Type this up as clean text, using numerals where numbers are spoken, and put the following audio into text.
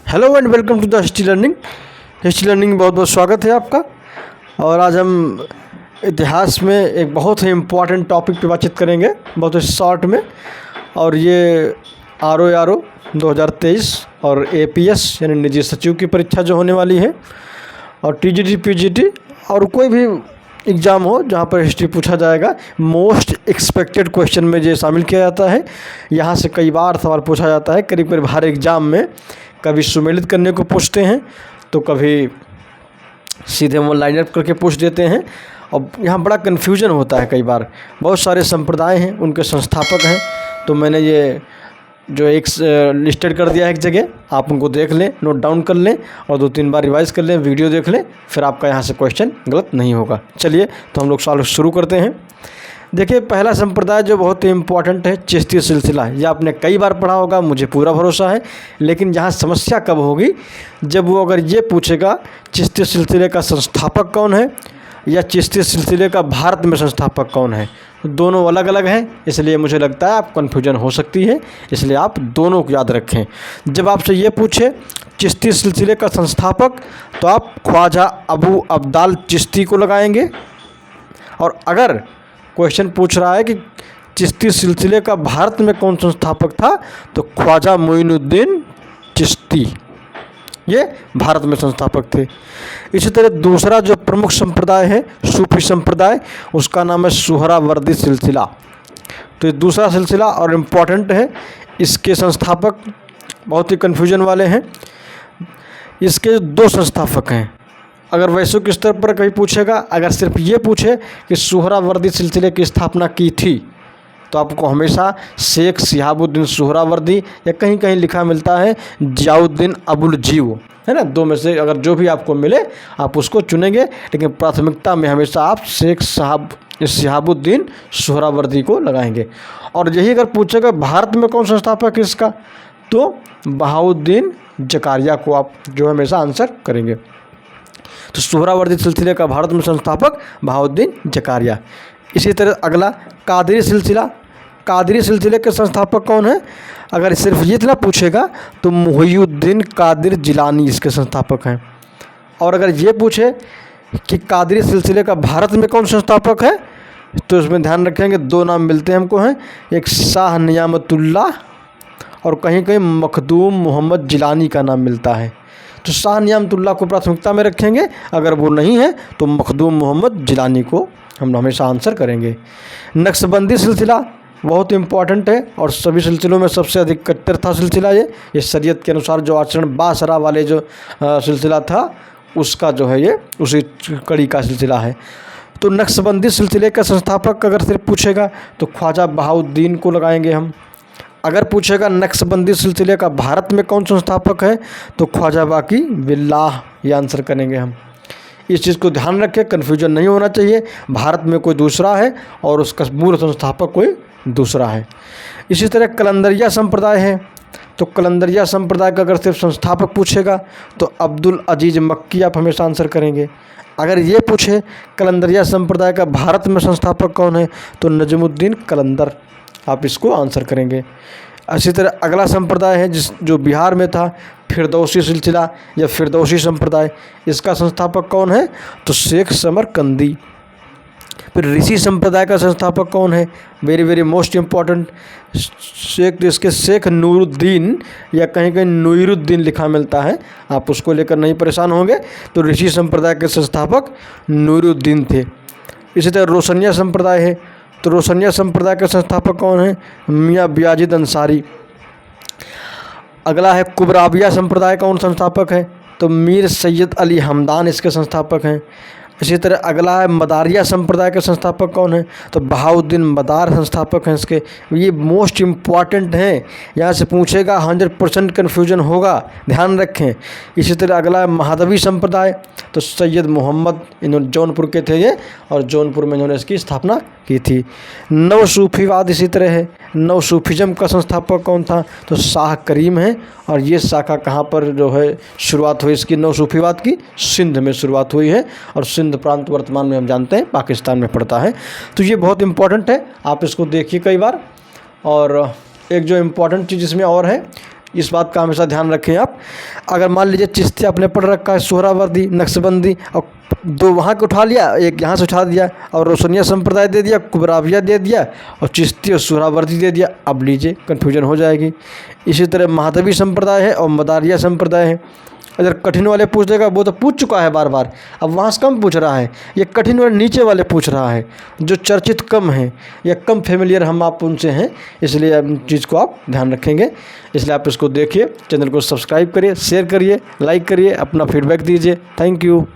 Hello and welcome to the history learning. History learning में बहुत बहुत स्वागत है आपका। और आज हम इतिहास में एक बहुत ही इम्पॉर्टेंट टॉपिक पे बातचीत करेंगे, बहुत ही शॉर्ट में। और ये RO 2023 और APS यानी निजी सचिव की परीक्षा जो होने वाली है, और TGT PGT और कोई भी एग्ज़ाम हो जहाँ पर हिस्ट्री पूछा जाएगा, मोस्ट एक्सपेक्टेड क्वेश्चन में ये शामिल किया जाता है। यहाँ से कई बार सवाल पूछा जाता है, करीब करीब हर एग्ज़ाम में। कभी सुमेलित करने को पूछते हैं तो कभी सीधे वो लाइन अप करके पूछ देते हैं। और यहाँ बड़ा कन्फ्यूजन होता है कई बार। बहुत सारे संप्रदाय हैं, उनके संस्थापक हैं, तो मैंने ये जो एक लिस्टेड कर दिया है एक जगह, आप उनको देख लें, नोट डाउन कर लें और 2-3 बार रिवाइज़ कर लें, वीडियो देख लें, फिर आपका यहाँ से क्वेश्चन गलत नहीं होगा। चलिए तो हम लोग सवाल शुरू करते हैं। देखिए, पहला संप्रदाय जो बहुत ही इम्पॉर्टेंट है, चिश्ती सिलसिला। ये आपने कई बार पढ़ा होगा, मुझे पूरा भरोसा है। लेकिन यहाँ समस्या कब होगी, जब वो अगर ये पूछेगा चिश्ती सिलसिले का संस्थापक कौन है या चिश्ती सिलसिले का भारत में संस्थापक कौन है। दोनों अलग अलग हैं, इसलिए मुझे लगता है आप कन्फ्यूजन हो सकती है, इसलिए आप दोनों को याद रखें। जब आपसे ये पूछे चिश्ती सिलसिले का संस्थापक, तो आप ख्वाजा अबू अब्दाल चिश्ती को लगाएंगे। और अगर क्वेश्चन पूछ रहा है कि चिश्ती सिलसिले का भारत में कौन संस्थापक था, तो ख्वाजा मोइनुद्दीन चिश्ती ये भारत में संस्थापक थे। इसी तरह दूसरा जो प्रमुख संप्रदाय है, सूफी संप्रदाय, उसका नाम है सुहरावर्दी सिलसिला। तो ये दूसरा सिलसिला और इम्पॉर्टेंट है। इसके संस्थापक बहुत ही कन्फ्यूजन वाले हैं। इसके 2 संस्थापक हैं। अगर वैश्विक स्तर पर कहीं पूछेगा, अगर सिर्फ ये पूछे कि सुहरावर्दी सिलसिले की स्थापना की थी, तो आपको हमेशा शेख शिहाबुद्दीन सुहरावर्दी या कहीं कहीं लिखा मिलता है जियाउद्दीन अबुल जीव, है ना। 2 में से अगर जो भी आपको मिले आप उसको चुनेंगे, लेकिन प्राथमिकता में हमेशा आप शेख शिहाबुद्दीन सुहरावर्दी को लगाएंगे। और यही अगर पूछेगा भारत में कौन संस्थापक है इसका, तो बहाउद्दीन जकारिया को आप जो हमेशा आंसर करेंगे। तो सुहरावर्दी सिलसिले का भारत में संस्थापक बहाउद्दीन जकारिया। इसी तरह अगला कादरी सिलसिला। कादरी सिलसिले के संस्थापक कौन है, अगर सिर्फ ये इतना पूछेगा तो मुहियुद्दीन कादिर जिलानी इसके संस्थापक हैं। और अगर ये पूछे कि कादरी सिलसिले का भारत में कौन संस्थापक है, तो इसमें ध्यान रखेंगे 2 नाम मिलते हैं हमको हैं, एक शाह नियामतुल्लाह और कहीं कहीं मखदूम मोहम्मद जिलानी का नाम मिलता है। तो शाह नियामतुल्लाह को प्राथमिकता में रखेंगे, अगर वो नहीं है तो मखदूम मोहम्मद जिलानी को हम हमेशा आंसर करेंगे। नक्शबंदी सिलसिला बहुत इम्पॉर्टेंट है और सभी सिलसिलों में सबसे अधिक कट्टर था सिलसिला ये शरीयत के अनुसार जो आचरण बासरा वाले जो सिलसिला था, उसका जो है ये उसी कड़ी का सिलसिला है। तो नक्शबंदी सिलसिले का संस्थापक अगर सिर्फ पूछेगा तो ख्वाजा बहाउद्दीन को लगाएंगे हम। अगर पूछेगा नक्शबंदी सिलसिले का भारत में कौन संस्थापक है, तो ख्वाजा बाकी बिल्लाह ये आंसर करेंगे हम। इस चीज़ को ध्यान रखें, कन्फ्यूजन नहीं होना चाहिए। भारत में कोई दूसरा है और उसका मूल संस्थापक कोई दूसरा है। इसी तरह कलंदरिया संप्रदाय है। तो कलंदरिया संप्रदाय का अगर सिर्फ संस्थापक पूछेगा तो अब्दुल अजीज़ मक्की आप हमेशा आंसर करेंगे। अगर ये पूछे कलंदरिया संप्रदाय का भारत में संस्थापक कौन है, तो नजमुद्दीन कलंदर आप इसको आंसर करेंगे। इसी तरह अगला संप्रदाय है जो बिहार में था, फिरदौसी सिलसिला या फिरदौसी संप्रदाय। इसका संस्थापक कौन है, तो शेख समरकंदी। फिर ऋषि संप्रदाय का संस्थापक कौन है, वेरी वेरी मोस्ट इम्पॉर्टेंट, इसके शेख नूरुद्दीन या कहीं कहीं नूरुद्दीन लिखा मिलता है, आप उसको लेकर नहीं परेशान होंगे। तो ऋषि संप्रदाय के संस्थापक नूरुद्दीन थे। इसी तरह रोशनिया संप्रदाय है। तो रोशनिया संप्रदाय के संस्थापक कौन है, मियाँ बियाजिद अंसारी। अगला है कुबराबिया संप्रदाय का कौन संस्थापक है, तो मीर सैयद अली हमदान इसके संस्थापक हैं। इसी तरह अगला है मदारिया संप्रदाय के संस्थापक कौन है, तो बहाउद्दीन मदार संस्थापक हैं इसके। ये मोस्ट इम्पॉर्टेंट हैं, यहाँ से पूछेगा 100% कन्फ्यूजन होगा, ध्यान रखें। इसी तरह अगला है महादवी संप्रदाय। तो सैयद मोहम्मद इन्होंने जौनपुर के थे ये, और जौनपुर में इन्होंने इसकी स्थापना की थी। नवसूफीवाद इसी तरह है। नवसूफिज़म का संस्थापक कौन था, तो शाह करीम है। और ये शाखा कहाँ पर जो है शुरुआत हुई इसकी, नवसूफीवाद की, सिंध में शुरुआत हुई है। और सिंध प्रांत वर्तमान में हम जानते हैं पाकिस्तान में पड़ता है। तो ये बहुत इम्पॉर्टेंट है, आप इसको देखिए कई बार। और एक जो इम्पॉर्टेंट चीज़ इसमें और है, इस बात का हमेशा ध्यान रखें आप। अगर मान लीजिए चिश्तिया आपने पढ़ रखा है सोहरावर्दी, नक्शबंदी, और दो वहाँ के उठा लिया, एक यहाँ से उठा दिया, और रोशनिया संप्रदाय दे दिया, कुबराविया दे दिया, और चिश्ती और सोहरावर्दी दे दिया, अब लीजिए कन्फ्यूजन हो जाएगी। इसी तरह महादवी संप्रदाय है और मदारिया संप्रदाय है। अगर कठिन वाले पूछ देगा, वो तो पूछ चुका है बार बार, अब वहाँ से कम पूछ रहा है, ये कठिन वाले नीचे वाले पूछ रहा है, जो चर्चित कम हैं या कम फेमिलियर हम आप उनसे हैं, इसलिए चीज़ को आप ध्यान रखेंगे। इसलिए आप इसको देखिए, चैनल को सब्सक्राइब करिए, शेयर करिए, लाइक करिए, अपना फीडबैक दीजिए। Thank you.